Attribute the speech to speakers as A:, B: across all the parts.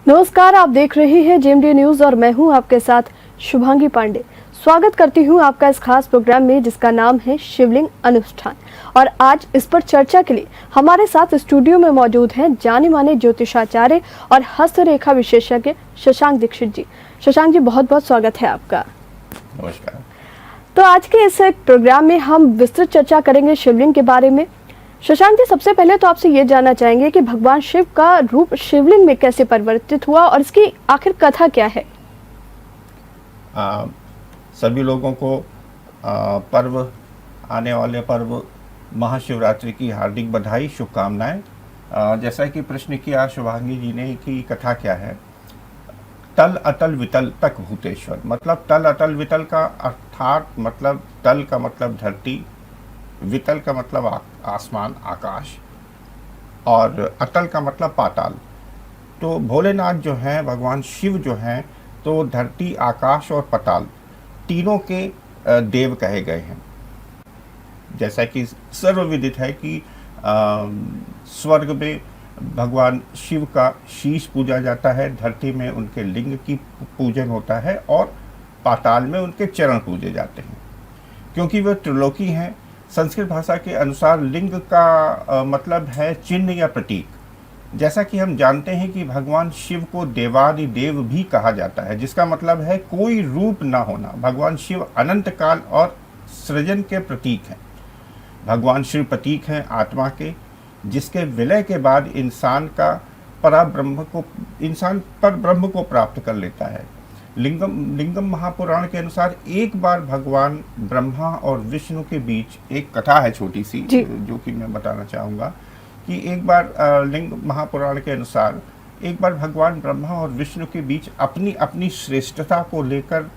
A: नमस्कार, आप देख रहे हैं जेएमडी न्यूज और मैं हूं आपके साथ शुभांगी पांडे। स्वागत करती हूं आपका इस खास प्रोग्राम में जिसका नाम है शिवलिंग अनुष्ठान। और आज इस पर चर्चा के लिए हमारे साथ स्टूडियो में मौजूद हैं जाने माने ज्योतिषाचार्य और हस्तरेखा विशेषज्ञ शशांक दीक्षित जी। शशांक जी, बहुत बहुत स्वागत है आपका।
B: नमस्कार।
A: तो आज के इस प्रोग्राम में हम विस्तृत चर्चा करेंगे शिवलिंग के बारे में। शशांक जी, सबसे पहले तो आपसे ये जानना चाहेंगे कि भगवान शिव का रूप शिवलिंग में कैसे परिवर्तित हुआ और इसकी आखिर कथा क्या है?
B: सभी लोगों को पर्व आने वाले पर्व महाशिवरात्रि की हार्दिक बधाई, शुभकामनाएं। जैसा कि प्रश्न किया शुभांगी जी ने कि कथा क्या है। तल अतल वितल तक भूतेश्वर, मतलब तल अतल वितल का अर्थात मतलब तल का मतलब धरती, वितल का मतलब आसमान आकाश और अतल का मतलब पाताल। तो भोलेनाथ जो हैं, भगवान शिव जो हैं, तो धरती आकाश और पाताल तीनों के देव कहे गए हैं। जैसा कि सर्वविदित है कि स्वर्ग में भगवान शिव का शीश पूजा जाता है, धरती में उनके लिंग की पूजन होता है और पाताल में उनके चरण पूजे जाते हैं। क्योंकि वे त्रिलोकी हैं। संस्कृत भाषा के अनुसार लिंग का मतलब है चिन्ह या प्रतीक। जैसा कि हम जानते हैं कि भगवान शिव को देवादि देव भी कहा जाता है, जिसका मतलब है कोई रूप न होना। भगवान शिव अनंत काल और सृजन के प्रतीक हैं। भगवान शिव प्रतीक हैं आत्मा के, जिसके विलय के बाद इंसान पर ब्रह्म को प्राप्त कर लेता है। लिंगम महापुराण के अनुसार एक बार भगवान ब्रह्मा और विष्णु के बीच एक कथा है छोटी सी, जो कि मैं बताना चाहूँगा कि एक बार लिंग महापुराण के अनुसार एक बार भगवान ब्रह्मा और विष्णु के बीच अपनी अपनी श्रेष्ठता को लेकर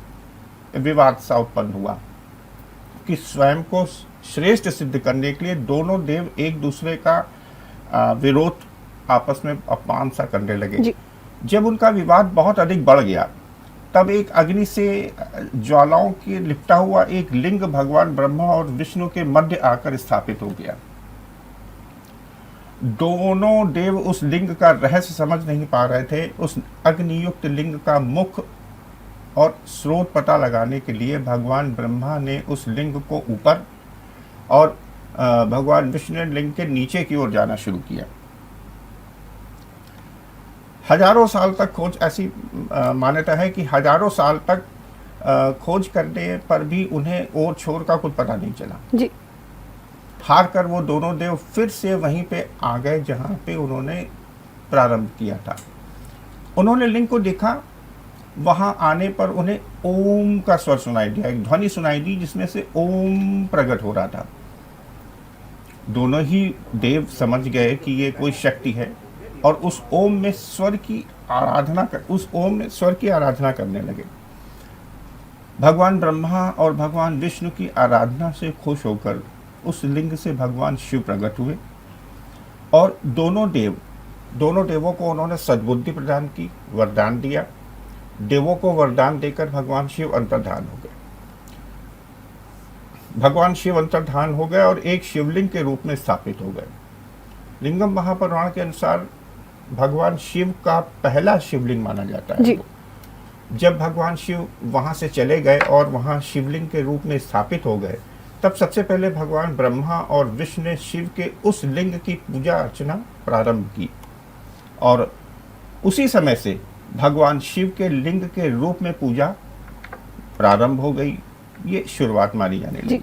B: विवाद सा उत्पन्न हुआ कि स्वयं को श्रेष्ठ सिद्ध करने के लिए दोनों देव एक दूसरे का विरोध आपस में अपमान सा करने लगे। जब उनका विवाद बहुत अधिक बढ़ गया, तब एक अग्नि से ज्वालाओं के लिपटा हुआ एक लिंग भगवान ब्रह्मा और विष्णु के मध्य आकर स्थापित हो गया। दोनों देव उस लिंग का रहस्य समझ नहीं पा रहे थे। उस अग्नियुक्त लिंग का मुख और स्रोत पता लगाने के लिए भगवान ब्रह्मा ने उस लिंग को ऊपर और भगवान विष्णु ने लिंग के नीचे की ओर जाना शुरू किया। हजारों साल तक खोज, ऐसी मान्यता है कि हजारों साल तक खोज करने पर भी उन्हें ओर छोर का कुछ पता नहीं चला जी। हार कर वो दोनों देव फिर से वहीं पे आ गए जहाँ पे उन्होंने प्रारंभ किया था। उन्होंने लिंग को देखा। वहाँ आने पर उन्हें ओम का स्वर सुनाई दिया, एक ध्वनि सुनाई दी जिसमें से ओम प्रकट हो रहा था। दोनों ही देव समझ गए कि ये कोई शक्ति है और उस ओम में स्वर की आराधना करने लगे। भगवान ब्रह्मा और भगवान विष्णु की आराधना से खुश होकर उस लिंग से भगवान शिव प्रकट हुए और दोनों देवों को उन्होंने सद्बुद्धि प्रदान की, वरदान दिया। देवों को वरदान देकर भगवान शिव अंतर्धान हो गए। भगवान शिव अंतर्धान हो गए और एक शिवलिंग के रूप में स्थापित हो गए। लिंगम महापुराण के अनुसार भगवान शिव का पहला शिवलिंग माना जाता है। जब भगवान शिव वहां से चले गए और वहां शिवलिंग के रूप में स्थापित हो गए, तब सबसे पहले भगवान ब्रह्मा और विष्णु ने शिव के उस लिंग की पूजा अर्चना प्रारंभ की और उसी समय से भगवान शिव के लिंग के रूप में पूजा प्रारंभ हो गई। ये शुरुआत मानी जाने लगी।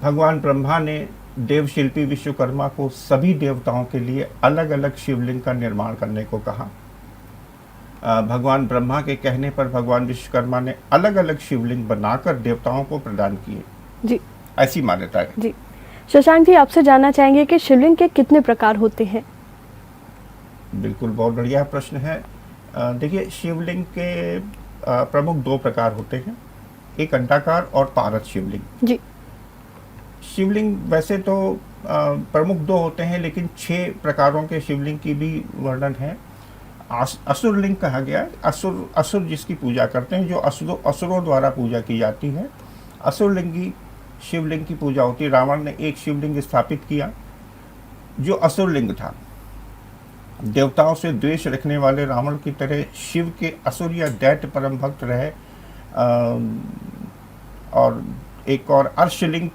B: भगवान ब्रह्मा ने देवशिल्पी विश्वकर्मा को सभी देवताओं के लिए अलग अलग शिवलिंग का निर्माण करने को कहा। भगवान ब्रह्मा के कहने पर भगवान विश्वकर्मा ने अलग अलग शिवलिंग बनाकर देवताओं को प्रदान किए जी। ऐसी मान्यता है जी।
A: शशांक जी, आपसे जानना चाहेंगे कि शिवलिंग के कितने प्रकार होते हैं?
B: बिल्कुल, बहुत बढ़िया प्रश्न है। देखिए, शिवलिंग के प्रमुख दो प्रकार होते हैं, एक अंडाकार और पारद शिवलिंग जी। शिवलिंग वैसे तो प्रमुख दो होते हैं, लेकिन 6 प्रकारों के शिवलिंग की भी वर्णन है। असुर लिंग कहा गया। असुर जिसकी पूजा करते हैं, जो असुरों द्वारा पूजा की जाती है, असुरलिंगी शिवलिंग की पूजा होती है। रावण ने एक शिवलिंग स्थापित किया जो असुरलिंग था। देवताओं से द्वेष रखने वाले रावण की तरह शिव के असुर या दैत्य परम भक्त रहे। और एक और अर्शलिंग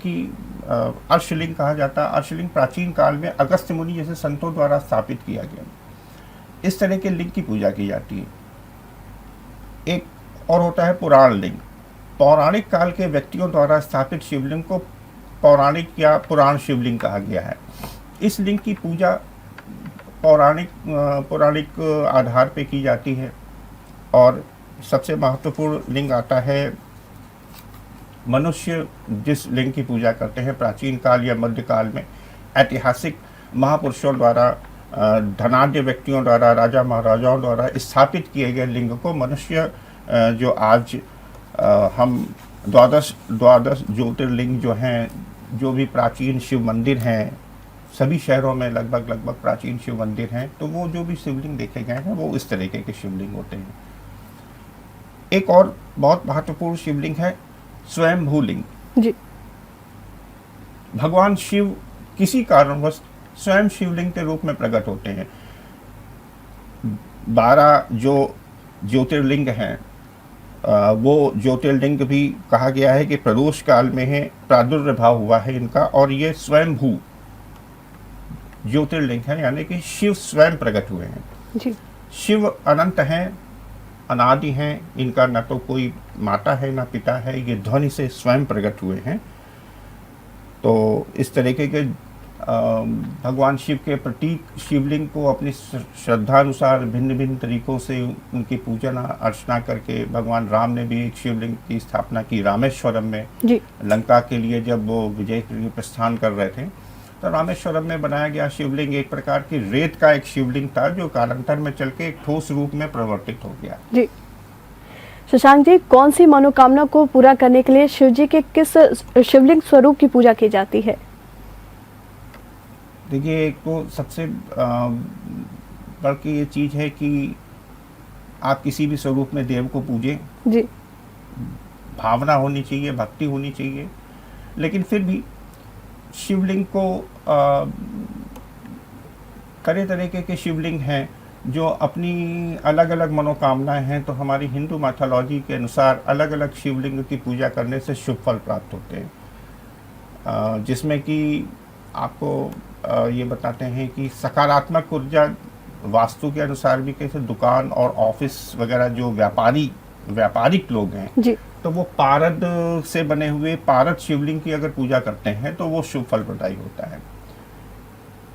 B: कहा जाता है। अर्शलिंग प्राचीन काल में अगस्त्य मुनि जैसे संतों द्वारा स्थापित किया गया। इस तरह के लिंग की पूजा की जाती है। एक और होता है पुराण लिंग। पौराणिक काल के व्यक्तियों द्वारा स्थापित शिवलिंग को पौराणिक या पुराण शिवलिंग कहा गया है। इस लिंग की पूजा पौराणिक आधार पे की जाती है। और सबसे महत्वपूर्ण लिंग आता है मनुष्य जिस लिंग की पूजा करते हैं प्राचीन काल या मध्यकाल में ऐतिहासिक महापुरुषों द्वारा, धनाढ्य व्यक्तियों द्वारा, राजा महाराजाओं द्वारा स्थापित किए गए लिंग को मनुष्य जो आज हम द्वादश ज्योतिर्लिंग जो हैं, जो भी प्राचीन शिव मंदिर हैं, सभी शहरों में लगभग प्राचीन शिव मंदिर हैं, तो वो जो भी शिवलिंग देखे गए हैं वो इस तरीके के शिवलिंग होते हैं। एक और बहुत महत्वपूर्ण शिवलिंग है स्वयंभू लिंग
A: जी।
B: भगवान शिव किसी कारणवश स्वयं शिवलिंग के रूप में प्रकट होते हैं। 12 जो ज्योतिर्लिंग हैं, वो ज्योतिर्लिंग भी कहा गया है कि प्रदोष काल में है प्रादुर्भाव हुआ है इनका, और ये स्वयंभू ज्योतिर्लिंग है, यानी कि शिव स्वयं प्रकट हुए हैं
A: जी।
B: शिव अनंत हैं, अनादि हैं, इनका न तो कोई माता है न पिता है, ये ध्वनि से स्वयं प्रकट हुए हैं। तो इस तरीके के भगवान शिव के प्रतीक शिवलिंग को अपनी श्रद्धानुसार भिन्न भिन्न तरीकों से उनकी पूजन अर्चना करके भगवान राम ने भी एक शिवलिंग की स्थापना की रामेश्वरम में
A: जी।
B: लंका के लिए जब वो विजय के लिए प्रस्थान कर रहे थे, तो रामेश्वरम में बनाया गया शिवलिंग एक प्रकार की रेत का एक शिवलिंग था, जो कालांतर में चल के एक ठोस रूप में परिवर्तित हो गया।
A: जी शशांक जी, कौन सी मनोकामना को पूरा करने के लिए शिव जी के किस शिवलिंग स्वरूप की पूजा की जाती है?
B: देखिए, एक तो सबसे बड़ की ये चीज़ है कि आप किसी भी स्वरूप में देव को पूजें
A: जी।
B: भावना होनी चाहिए, भक्ति होनी चाहिए, लेकिन फिर भी शिवलिंग को कई तरीके के शिवलिंग हैं जो अपनी अलग अलग मनोकामनाएं हैं। तो हमारी हिंदू मैथोलॉजी के अनुसार अलग अलग शिवलिंग की पूजा करने से शुभ फल प्राप्त होते हैं, जिसमें कि आपको ये बताते हैं कि सकारात्मक ऊर्जा वास्तु के अनुसार भी कैसे दुकान और ऑफिस वगैरह जो व्यापारिक लोग हैं
A: जी,
B: तो वो पारद से बने हुए पारद शिवलिंग की अगर पूजा करते हैं तो वो शुभ फल प्रदायी होता है।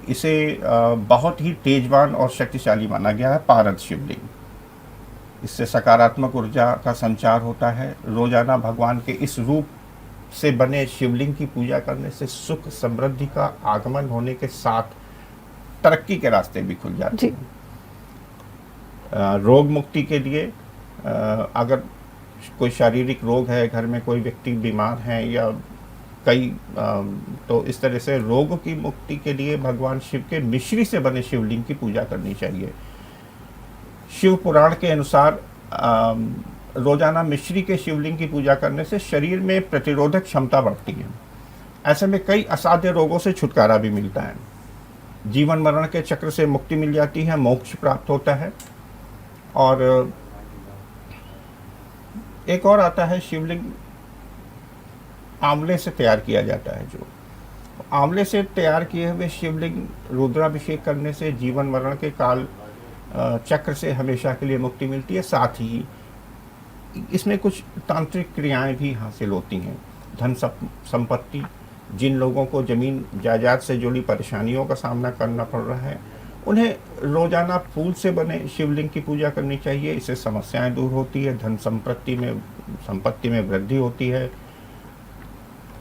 B: इसे बहुत ही तेजवान और शक्तिशाली माना गया है पारद शिवलिंग। इससे सकारात्मक ऊर्जा का संचार होता है। रोजाना भगवान के इस रूप से बने शिवलिंग की पूजा करने से सुख समृद्धि का आगमन होने के साथ तरक्की के रास्ते भी खुल जाते हैं। रोग मुक्ति के लिए अगर कोई शारीरिक रोग है, घर में कोई व्यक्ति बीमार है या तो इस तरह से रोग की मुक्ति के लिए भगवान शिव के मिश्री से बने शिवलिंग की पूजा करनी चाहिए। शिव पुराण के अनुसार रोजाना मिश्री के शिवलिंग की पूजा करने से शरीर में प्रतिरोधक क्षमता बढ़ती है। ऐसे में कई असाध्य रोगों से छुटकारा भी मिलता है। जीवन मरण के चक्र से मुक्ति मिल जाती है, मोक्ष प्राप्त होता है। और एक और आता है शिवलिंग आंवले से तैयार किया जाता है। जो आंवले से तैयार किए हुए शिवलिंग रुद्राभिषेक करने से जीवन मरण के काल चक्र से हमेशा के लिए मुक्ति मिलती है। साथ ही इसमें कुछ तांत्रिक क्रियाएं भी हासिल होती हैं। धन संपत्ति, जिन लोगों को जमीन जायदाद से जुड़ी परेशानियों का सामना करना पड़ रहा है, उन्हें रोजाना फूल से बने शिवलिंग की पूजा करनी चाहिए। इससे समस्याएं दूर होती है, धन संपत्ति में वृद्धि होती है।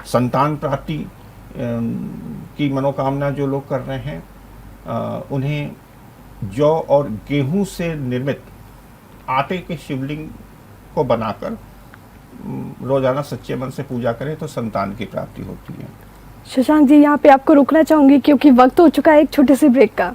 B: संतान प्राप्ति की मनोकामना जो लोग कर रहे हैं, उन्हें जौ और गेहूं से निर्मित आटे के शिवलिंग को बनाकर रोजाना सच्चे मन से पूजा करें तो संतान की प्राप्ति होती है।
A: शशांक जी, यहाँ पे आपको रोकना चाहूंगी क्योंकि वक्त हो चुका है एक छोटे से ब्रेक का।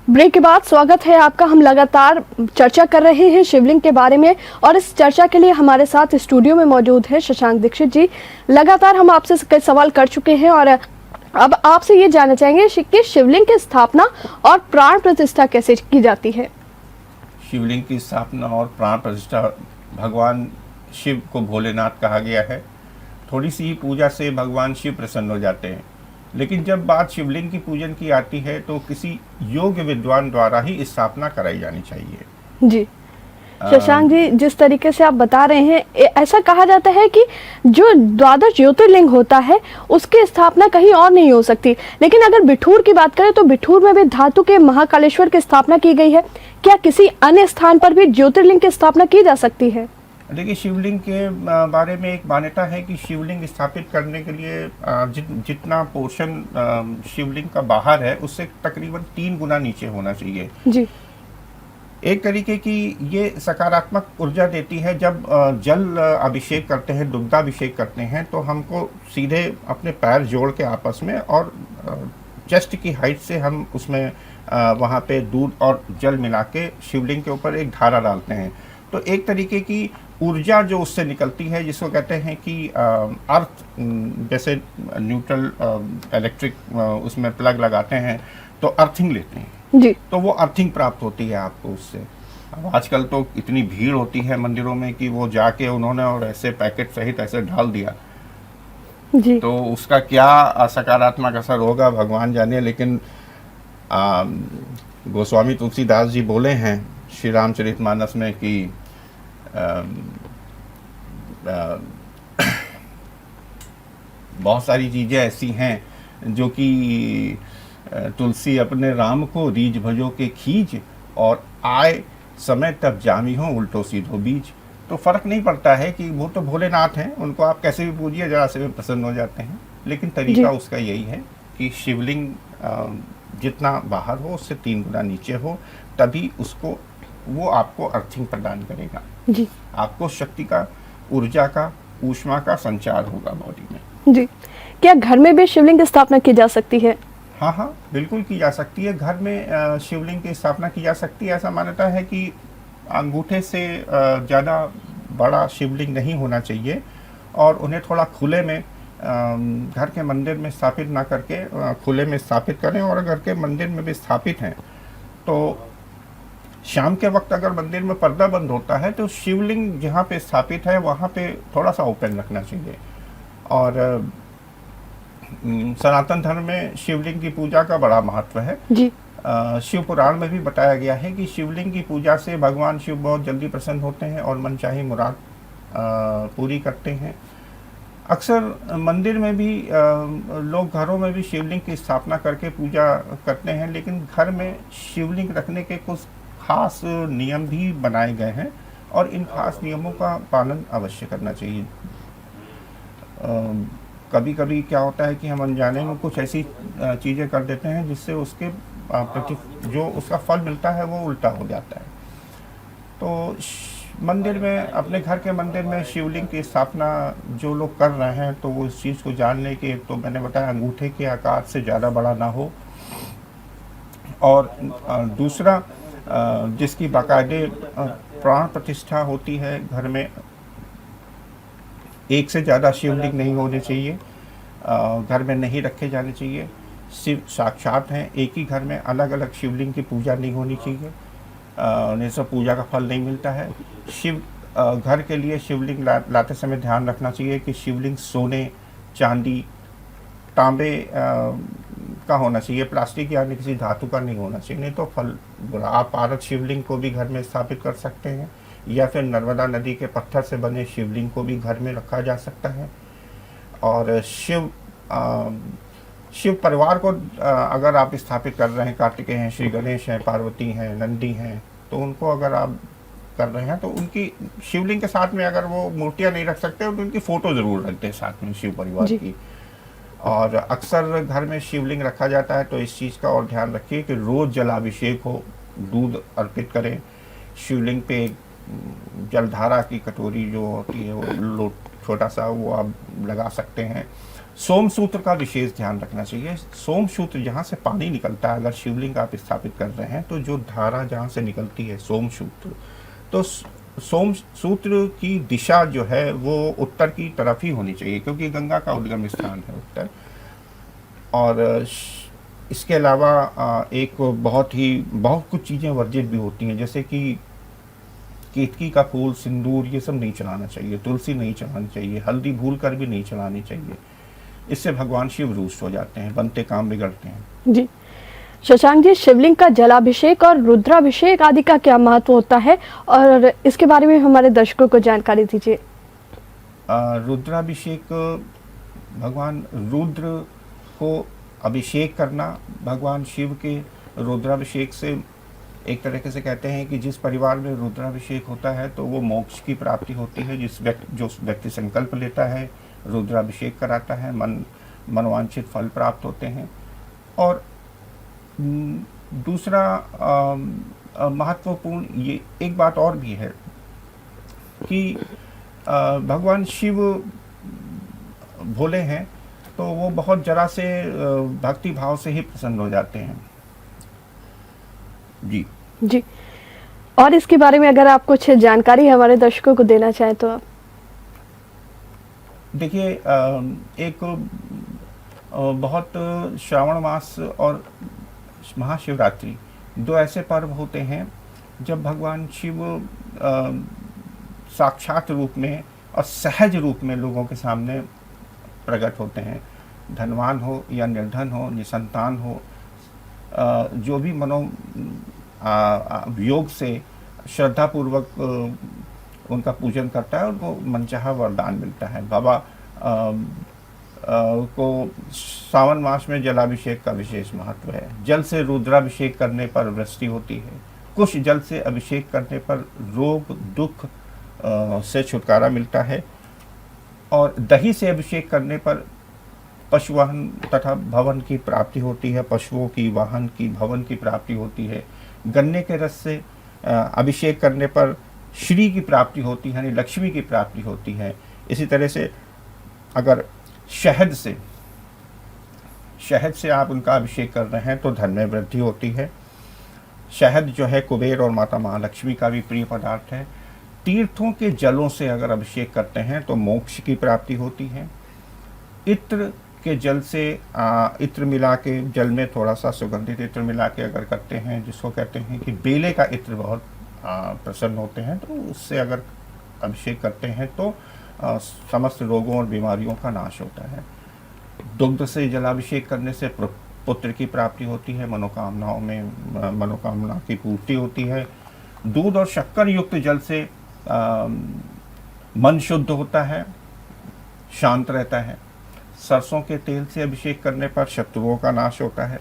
A: ब्रेक के बाद स्वागत है आपका। हम लगातार चर्चा कर रहे हैं शिवलिंग के बारे में और इस चर्चा के लिए हमारे साथ स्टूडियो में मौजूद है शशांक दीक्षित जी। लगातार हम आपसे कई सवाल कर चुके हैं और अब आपसे ये जानना चाहेंगे कि शिवलिंग की स्थापना और प्राण प्रतिष्ठा कैसे की जाती है।
B: शिवलिंग की स्थापना और प्राण प्रतिष्ठा, भगवान शिव को भोलेनाथ कहा गया है। थोड़ी सी ही पूजा से भगवान शिव प्रसन्न हो जाते हैं, लेकिन जब बात शिवलिंग की पूजन की आती है तो किसी योग्य विद्वान द्वारा ही स्थापना कराई जानी चाहिए।
A: जी शशांक जी, जिस तरीके से आप बता रहे हैं, ऐसा कहा जाता है कि जो द्वादश ज्योतिर्लिंग होता है उसकी स्थापना कहीं और नहीं हो सकती, लेकिन अगर बिठूर की बात करें तो बिठूर में भी धातु के महाकालेश्वर की स्थापना की गई है। क्या किसी अन्य स्थान पर भी ज्योतिर्लिंग की स्थापना की जा सकती है?
B: देखिए, शिवलिंग के बारे में एक मान्यता है कि शिवलिंग स्थापित करने के लिए जितना पोर्शन शिवलिंग का बाहर है उससे तकरीबन 3 गुना नीचे होना चाहिए।
A: जी।
B: एक तरीके की ये सकारात्मक ऊर्जा देती है। जब जल अभिषेक करते हैं, दुग्धाभिषेक करते हैं, तो हमको सीधे अपने पैर जोड़ के आपस में और चेस्ट की हाइट से हम उसमें वहाँ पे दूध और जल मिला के शिवलिंग के ऊपर एक धारा डालते हैं। तो एक तरीके की ऊर्जा जो उससे निकलती है, जिसको कहते हैं कि अर्थ, जैसे न्यूट्रल इलेक्ट्रिक उसमें प्लग लगाते हैं तो अर्थिंग लेते हैं
A: जी।
B: तो वो अर्थिंग प्राप्त होती है आपको उससे। अब आजकल तो इतनी भीड़ होती है मंदिरों में कि वो जाके उन्होंने और ऐसे पैकेट सहित ऐसे डाल दिया
A: जी।
B: तो उसका क्या सकारात्मक असर होगा भगवान जाने। लेकिन गोस्वामी तुलसीदास जी बोले हैं श्री रामचरितमानस में कि बहुत सारी चीज़ें ऐसी हैं जो कि तुलसी अपने राम को रीझ भजो के खींच, और आए समय तब जामी हो उल्टो सीधो बीज। तो फर्क नहीं पड़ता है कि वो तो भोलेनाथ हैं, उनको आप कैसे भी पूजिए, जरा से भी प्रसन्न हो जाते हैं। लेकिन तरीका उसका यही है कि शिवलिंग जितना बाहर हो उससे 3 गुना नीचे हो, तभी उसको वो आपको अर्थिंग प्रदान करेगा
A: जी।
B: आपको शक्ति का, ऊर्जा का, ऊष्मा का संचार होगा बॉडी में।
A: जी। क्या घर में भी शिवलिंग की स्थापना की जा सकती है?
B: हाँ हाँ, बिल्कुल की जा सकती है। घर में शिवलिंग की स्थापना की जा सकती है। ऐसा मान्यता है कि अंगूठे से ज़्यादा बड़ा शिवलिंग नहीं होना चाहिए और उन्हें थोड़ा खुले में घर के मंदिर में स्थापित ना करके खुले में स्थापित करें। और अगर के मंदिर में भी स्थापित हैं तो शाम के वक्त अगर मंदिर में पर्दा बंद होता है तो शिवलिंग जहाँ पे स्थापित है वहाँ पे थोड़ा सा ओपन रखना चाहिए। और सनातन धर्म में शिवलिंग की पूजा का बड़ा महत्व है
A: जी।
B: शिव पुराण में भी बताया गया है कि शिवलिंग की पूजा से भगवान शिव बहुत जल्दी प्रसन्न होते हैं और मनचाही मुराद पूरी करते हैं। अक्सर मंदिर में भी लोग घरों में भी शिवलिंग की स्थापना करके पूजा करते हैं, लेकिन घर में शिवलिंग रखने के कुछ खास नियम भी बनाए गए हैं और इन खास नियमों का पालन अवश्य करना चाहिए। कभी कभी क्या होता है कि हम अनजाने में कुछ ऐसी चीज़ें कर देते हैं जिससे उसके प्रति जो उसका फल मिलता है वो उल्टा हो जाता है। तो मंदिर में, अपने घर के मंदिर में शिवलिंग की स्थापना जो लोग कर रहे हैं तो वो इस चीज़ को जान लें कि तो मैंने बताया अंगूठे के आकार से ज़्यादा बड़ा ना हो। और दूसरा, जिसकी बाकायदे प्राण प्रतिष्ठा होती है घर में, एक से ज़्यादा शिवलिंग नहीं होने चाहिए, घर में नहीं रखे जाने चाहिए। शिव साक्षात हैं, एक ही घर में अलग अलग शिवलिंग की पूजा नहीं होनी चाहिए, नहीं तो पूजा का फल नहीं मिलता है। शिव घर के लिए शिवलिंग लाते समय ध्यान रखना चाहिए कि शिवलिंग सोने, चांदी, तांबे का होना चाहिए, प्लास्टिक या किसी धातु का नहीं होना चाहिए, नहीं तो फल बुरा। आप पारद शिवलिंग को भी घर में स्थापित कर सकते हैं या फिर नर्मदा नदी के पत्थर से बने शिवलिंग को भी घर में रखा जा सकता है। और शिव परिवार को अगर आप स्थापित कर रहे हैं, कार्तिकेय हैं, श्री गणेश हैं, पार्वती हैं, नंदी हैं, तो उनको अगर आप कर रहे हैं तो उनकी शिवलिंग के साथ में अगर वो मूर्तियां नहीं रख सकते तो उनकी फ़ोटो ज़रूर रख दें साथ में शिव परिवार की। और अक्सर घर में शिवलिंग रखा जाता है तो इस चीज़ का और ध्यान रखिए कि रोज़ जलाभिषेक हो, दूध अर्पित करें शिवलिंग पे। जलधारा की कटोरी जो होती है वो लोट छोटा सा वो आप लगा सकते हैं। सोम सूत्र का विशेष ध्यान रखना चाहिए। सोम सूत्र जहाँ से पानी निकलता है, अगर शिवलिंग आप स्थापित कर रहे हैं तो जो धारा जहाँ से निकलती है सोम सूत्र, तो सोम सूत्र की दिशा जो है वो उत्तर की तरफ ही होनी चाहिए क्योंकि गंगा का उद्गम स्थान है उत्तर। और इसके अलावा एक बहुत कुछ चीज़ें वर्जित भी होती हैं, जैसे कि केतकी का फूल, सिंदूर, ये सब नहीं चढ़ाना चाहिए, तुलसी नहीं चढ़ानी चाहिए, हल्दी भूल कर भी नहीं चढ़ानी चाहिए। इससे भगवान शिव रुष्ट हो जाते हैं, बनते काम बिगड़ते हैं।
A: जी शशांक जी, शिवलिंग का जलाभिषेक और रुद्राभिषेक आदि का क्या महत्व होता है और इसके बारे में हमारे दर्शकों को जानकारी दीजिए।
B: रुद्राभिषेक, भगवान रुद्र को अभिषेक करना, भगवान शिव के रुद्राभिषेक से एक तरीके से कहते हैं कि जिस परिवार में रुद्राभिषेक होता है तो वो मोक्ष की प्राप्ति होती है। जो व्यक्ति संकल्प लेता है, रुद्राभिषेक कराता है, मनोवांछित फल प्राप्त होते हैं। और दूसरा महत्वपूर्ण ये एक बात और भी है कि भगवान शिव भोले हैं, तो वो बहुत जरा से भक्ति भाव से ही प्रसन्न हो जाते हैं। जी
A: जी, और इसके बारे में अगर आप कुछ जानकारी हमारे दर्शकों को देना चाहें तो आप।
B: देखिए, एक बहुत श्रावण मास और महाशिवरात्रि, दो ऐसे पर्व होते हैं जब भगवान शिव साक्षात रूप में और सहज रूप में लोगों के सामने प्रकट होते हैं। धनवान हो या निर्धन हो, निसंतान हो, जो भी योग से श्रद्धापूर्वक उनका पूजन करता है, उनको मनचाहा वरदान मिलता है। बाबा को सावन मास में जलाभिषेक का विशेष महत्व है। जल से रुद्राभिषेक करने पर वृष्टि होती है। कुश जल से अभिषेक करने पर रोग दुख से छुटकारा मिलता है। और दही से अभिषेक करने पर पशु वाहन तथा भवन की प्राप्ति होती है। पशुओं की, वाहन की, भवन की प्राप्ति होती है। गन्ने के रस से अभिषेक करने पर श्री की प्राप्ति होती है, यानी लक्ष्मी की प्राप्ति होती है। इसी तरह से अगर शहद से आप उनका अभिषेक कर रहे हैं तो धन में वृद्धि होती है। शहद जो है कुबेर और माता महालक्ष्मी का भी प्रिय पदार्थ है। तीर्थों के जलों से अगर अभिषेक करते हैं तो मोक्ष की प्राप्ति होती है। इत्र के जल से इत्र मिला के, जल में थोड़ा सा सुगंधित इत्र मिला के अगर करते हैं, जिसको कहते हैं कि बेले का इत्र बहुत प्रसन्न होते हैं, तो उससे अगर अभिषेक करते हैं तो समस्त रोगों और बीमारियों का नाश होता है। दुग्ध से जलाभिषेक करने से पुत्र की प्राप्ति होती है। मनोकामना की पूर्ति होती है। दूध और शक्कर युक्त जल से मन शुद्ध होता है, शांत रहता है। सरसों के तेल से अभिषेक करने पर शत्रुओं का नाश होता है।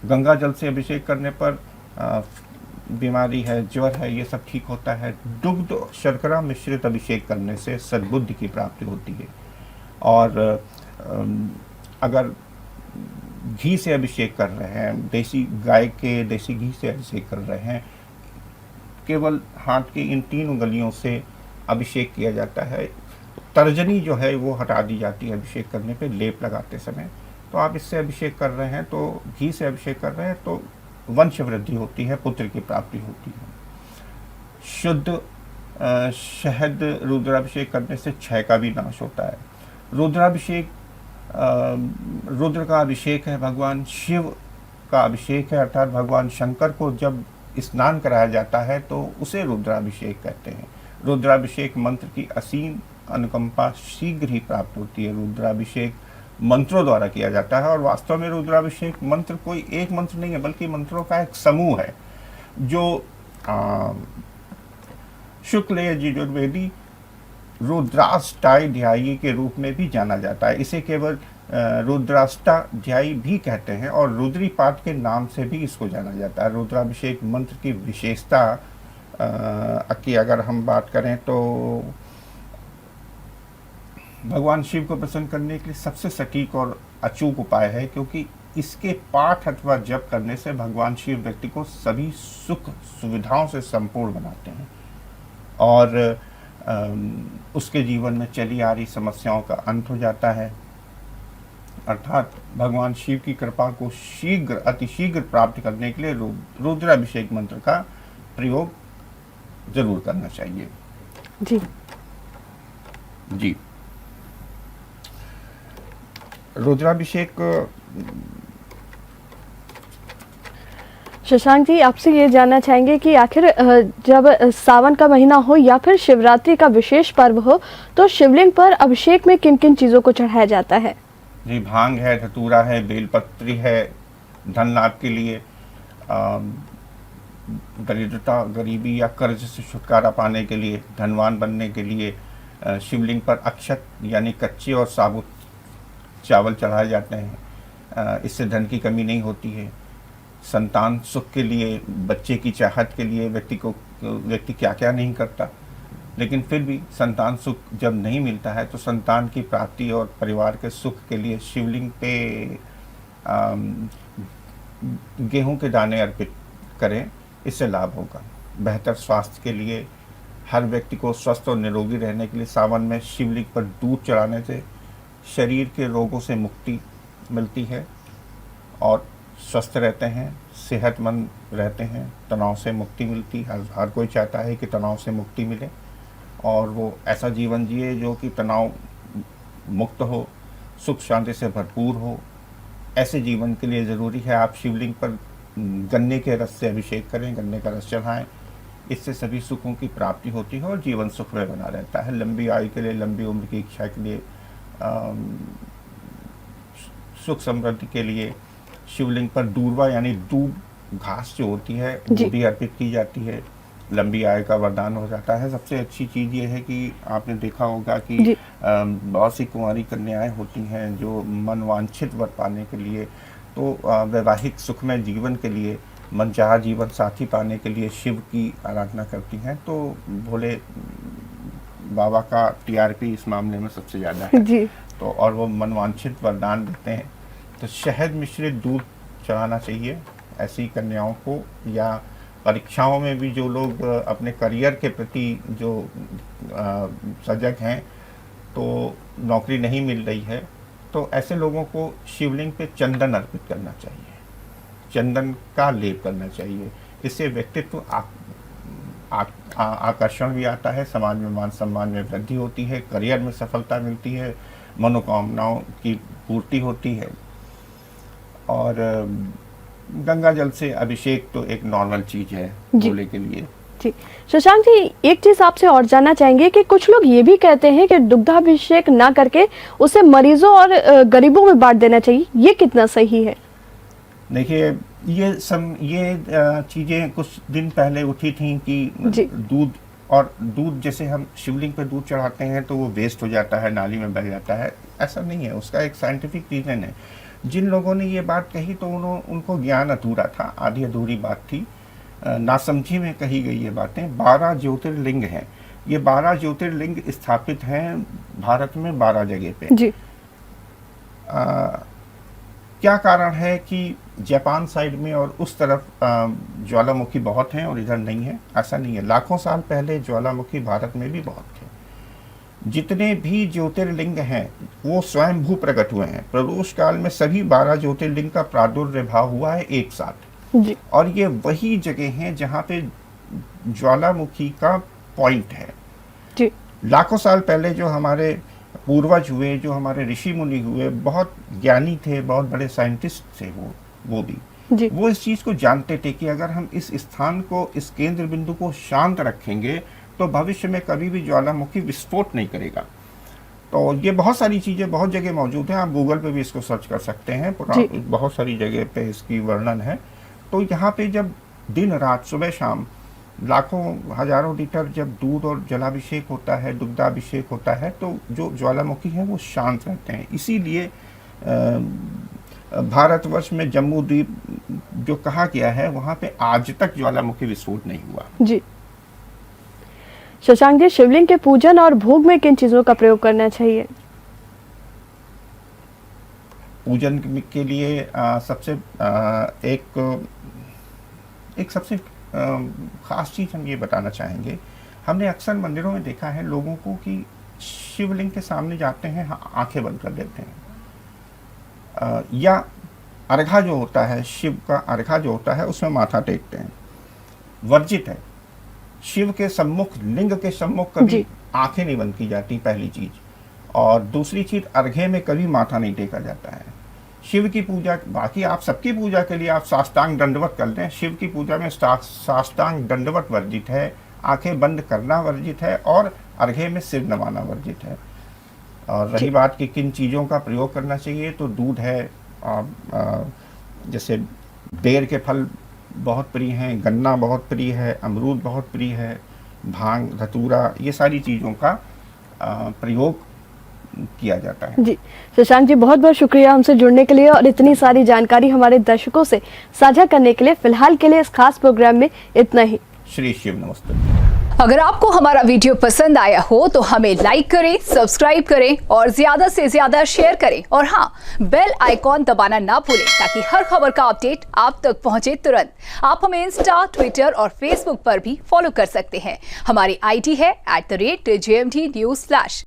B: गंगा जल से अभिषेक करने पर बीमारी है, ज्वर है, ये सब ठीक होता है। दुग्ध और शर्करा मिश्रित अभिषेक करने से सद्बुद्धि की प्राप्ति होती है। और अगर घी से अभिषेक कर रहे हैं, देसी गाय के देसी घी से अभिषेक कर रहे हैं, केवल हाथ की इन 3 उंगलियों से अभिषेक किया जाता है। तर्जनी जो है वो हटा दी जाती है अभिषेक करने पे, लेप लगाते समय। तो आप इससे अभिषेक कर रहे हैं, तो घी से अभिषेक कर रहे हैं, तो वंश वृद्धि होती है, पुत्र की प्राप्ति होती है। शुद्ध शहद रुद्राभिषेक करने से क्षय का भी नाश होता है। रुद्राभिषेक, रुद्र का अभिषेक है, भगवान शिव का अभिषेक है, अर्थात भगवान शंकर को जब स्नान कराया जाता है तो उसे रुद्राभिषेक कहते हैं। रुद्राभिषेक मंत्र की असीम अनुकंपा शीघ्र ही प्राप्त होती है। रुद्राभिषेक मंत्रों द्वारा किया जाता है, और वास्तव में रुद्राभिषेक मंत्र कोई एक मंत्र नहीं है, बल्कि मंत्रों का एक समूह है, जो शुक्ल यजुर्वेदी रुद्राष्टाध्यायी के रूप में भी जाना जाता है। इसे केवल रुद्राष्टाध्यायी भी कहते हैं, और रुद्री पाठ के नाम से भी इसको जाना जाता है। रुद्राभिषेक मंत्र की विशेषता की अगर हम बात करें तो भगवान शिव को प्रसन्न करने के लिए सबसे सटीक और अचूक उपाय है, क्योंकि इसके पाठ अथवा जप करने से भगवान शिव व्यक्ति को सभी सुख सुविधाओं से संपूर्ण बनाते हैं, और उसके जीवन में चली आ रही समस्याओं का अंत हो जाता है। अर्थात भगवान शिव की कृपा को अतिशीघ्र प्राप्त करने के लिए रुद्राभिषेक मंत्र का प्रयोग जरूर करना चाहिए।
A: जी
B: रुद्राभिषेक
A: शशांक जी, आपसे ये जानना चाहेंगे कि आखिर जब सावन का महीना हो या फिर शिवरात्रि का विशेष पर्व हो तो शिवलिंग पर अभिषेक में किन किन चीजों को चढ़ाया जाता है?
B: जी, भांग है, धतूरा है, बेलपत्री है, धन लाभ के लिए, दरिद्रता, गरीबी या कर्ज से छुटकारा पाने के लिए, धनवान बनने के लिए शिवलिंग पर अक्षत यानी कच्चे और साबुत चावल चढ़ाए जाते हैं। इससे धन की कमी नहीं होती है। संतान सुख के लिए, बच्चे की चाहत के लिए व्यक्ति क्या क्या नहीं करता, लेकिन फिर भी संतान सुख जब नहीं मिलता है तो संतान की प्राप्ति और परिवार के सुख के लिए शिवलिंग पे गेहूं के दाने अर्पित करें, इससे लाभ होगा। बेहतर स्वास्थ्य के लिए, हर व्यक्ति को स्वस्थ और निरोगी रहने के लिए सावन में शिवलिंग पर दूध चढ़ाने से शरीर के रोगों से मुक्ति मिलती है और स्वस्थ रहते हैं, सेहतमंद रहते हैं, तनाव से मुक्ति मिलती है। हर कोई चाहता है कि तनाव से मुक्ति मिले और वो ऐसा जीवन जिए जो कि तनाव मुक्त हो, सुख शांति से भरपूर हो। ऐसे जीवन के लिए ज़रूरी है आप शिवलिंग पर गन्ने के रस से अभिषेक करें, गन्ने का रस चढ़ाएं। इससे सभी सुखों की प्राप्ति होती है और जीवन सुखमय बना रहता है। लंबी आयु के लिए, लंबी उम्र की इच्छा के लिए, सुख समृद्धि के लिए शिवलिंग पर दूर्वा यानी दूब घास जो होती है वो भी अर्पित की जाती है। लंबी आयु का वरदान हो जाता है। सबसे अच्छी चीज़ ये है कि आपने देखा होगा कि बहुत सी कुंवारी कन्याएं होती हैं जो मनवांछित वर पाने के लिए, तो वैवाहिक सुखमय जीवन के लिए, मनचाहा जीवन साथी पाने के लिए शिव की आराधना करती हैं। तो भोले बाबा का टीआरपी इस मामले में सबसे ज़्यादा है
A: जी।
B: तो और वो मनवांछित वरदान देते हैं। तो शहद मिश्रित दूध चढ़ाना चाहिए ऐसी कन्याओं को, या परीक्षाओं में भी जो लोग अपने करियर के प्रति जो सजग हैं, तो नौकरी नहीं मिल रही है, तो ऐसे लोगों को शिवलिंग पे चंदन अर्पित करना चाहिए, चंदन का लेप करना चाहिए। इससे व्यक्तित्व आकर्षण भी आता है, समाज में मान सम्मान में वृद्धि होती है, करियर में सफलता मिलती है, मनोकामनाओं की पूर्ति होती है। और गंगा जल से अभिषेक तो एक नॉर्मल चीज है भोले के लिए।
A: जी शशांक जी, एक चीज आपसे और जानना चाहेंगे कि कुछ लोग ये भी कहते हैं कि दुग्धाभिषेक ना करके उसे मरीजों और गरीबों में बांट देना चाहिए, ये कितना सही है?
B: देखिए, ये चीजें कुछ दिन पहले उठी थी कि दूध जैसे हम शिवलिंग पे दूध चढ़ाते हैं तो वो वेस्ट हो जाता है, नाली में बह जाता है। ऐसा नहीं है, उसका एक साइंटिफिक रीजन है। जिन लोगों ने ये बात कही तो उनको ज्ञान अधूरा था, आधी अधूरी बात थी, नासमझी में कही गई ये बातें। 12 ज्योतिर्लिंग हैं, ये 12 ज्योतिर्लिंग स्थापित हैं भारत में 12 जगह पे।
A: जी।
B: क्या कारण है कि जापान साइड में और उस तरफ ज्वालामुखी बहुत हैं और इधर नहीं है? ऐसा नहीं है, लाखों साल पहले ज्वालामुखी भारत में भी बहुत थे। जितने भी ज्योतिर्लिंग हैं वो स्वयं भू प्रकट हुए हैं। प्रदोष काल में सभी 12 ज्योतिर्लिंग का प्रादुर्भाव हुआ है एक साथ।
A: जी।
B: और ये वही जगह हैं जहाँ पे ज्वालामुखी का पॉइंट है।
A: जी।
B: लाखों साल पहले जो हमारे पूर्वज हुए, जो हमारे ऋषि मुनि हुए, बहुत ज्ञानी थे, बहुत बड़े साइंटिस्ट थे वो भी।
A: जी।
B: वो इस चीज को जानते थे कि अगर हम इस स्थान को, इस केंद्र बिंदु को शांत रखेंगे तो भविष्य में कभी भी ज्वालामुखी विस्फोट नहीं करेगा। तो ये बहुत सारी चीजें बहुत जगह मौजूद हैं, आप गूगल पे भी इसको सर्च कर सकते हैं, बहुत सारी जगह पे इसकी वर्णन है। तो यहाँ पे जब दिन रात सुबह शाम लाखों हजारों लीटर जब दूध और जलाभिषेक होता है, दुग्धाभिषेक होता है, तो जो ज्वालामुखी है वो शांत रहते हैं। इसीलिए भारतवर्ष में जम्मू द्वीप जो कहा गया है वहाँ पे आज तक ज्वालामुखी विस्फोट नहीं हुआ।
A: जी। शशांक जी, शिवलिंग के पूजन और भोग में किन चीजों का प्रयोग करना चाहिए?
B: पूजन के लिए सबसे एक सबसे खास चीज हम ये बताना चाहेंगे। हमने अक्सर मंदिरों में देखा है लोगों को कि शिवलिंग के सामने जाते हैं, आंखें बंद कर देते हैं, या अर्घा जो होता है, शिव का अर्घा जो होता है उसमें माथा टेकते हैं। वर्जित है। शिव के सम्मुख, लिंग के सम्मुख कभी आंखें नहीं बंद की जाती, पहली चीज। और दूसरी चीज, अर्घे में कभी माथा नहीं टेका जाता है। शिव की पूजा, बाकी आप सबकी पूजा के लिए आप साष्टांग दंडवत कर लें, शिव की पूजा में साष्टांग दंडवत वर्जित है, आंखें बंद करना वर्जित है और अर्घ्य में सिर नवाना वर्जित है। और रही बात कि किन चीज़ों का प्रयोग करना चाहिए, तो दूध है, जैसे बेर के फल बहुत प्रिय हैं, गन्ना बहुत प्रिय है, अमरूद बहुत प्रिय है, भांग, धतूरा, ये सारी चीज़ों का प्रयोग किया जाता है।
A: जी शशांक जी, बहुत बहुत शुक्रिया हमसे जुड़ने के लिए और इतनी सारी जानकारी हमारे दर्शकों से साझा करने के लिए। फिलहाल के लिए इस खास प्रोग्राम में इतना ही।
B: श्री शिव नमस्ते।
C: अगर आपको हमारा वीडियो पसंद आया हो तो हमें लाइक करें, सब्सक्राइब करें और ज्यादा से ज्यादा शेयर करें। और हाँ, बेल आइकॉन दबाना ना भूलें ताकि हर खबर का अपडेट आप तक पहुंचे तुरंत। आप हमें इंस्टा, ट्विटर और फेसबुक पर भी फॉलो कर सकते हैं। हमारी आईडी है @JMT News Flash।